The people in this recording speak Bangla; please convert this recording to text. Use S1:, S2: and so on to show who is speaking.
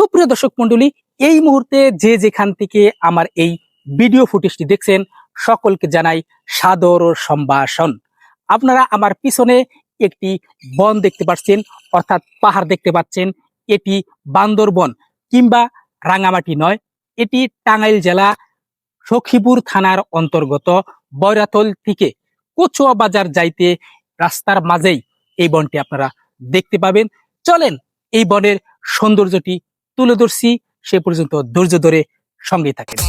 S1: সুপ্রিয় দর্শক মন্ডলী, এই মুহূর্তে যে যেখান থেকে আমার এই ভিডিও ফুটেজটি দেখছেন সকলকে জানাই সাদর ও সম্ভাষণ। আপনারা আমার পিছনে একটি বন দেখতে পাচ্ছেন, অর্থাৎ পাহাড় দেখতে পাচ্ছেন। এটি বান্দরবন কিংবা রাঙামাটি নয়, এটি টাঙ্গাইল জেলা সখীপুর থানার অন্তর্গত বৈরাতল থেকে কচুয়া বাজার যাইতে রাস্তার মাঝেই এই বনটি আপনারা দেখতে পাবেন। চলেন এই বনের সৌন্দর্যটি তুলে ধরছি, সে পর্যন্ত ধৈর্য ধরে সঙ্গেই থাকেন।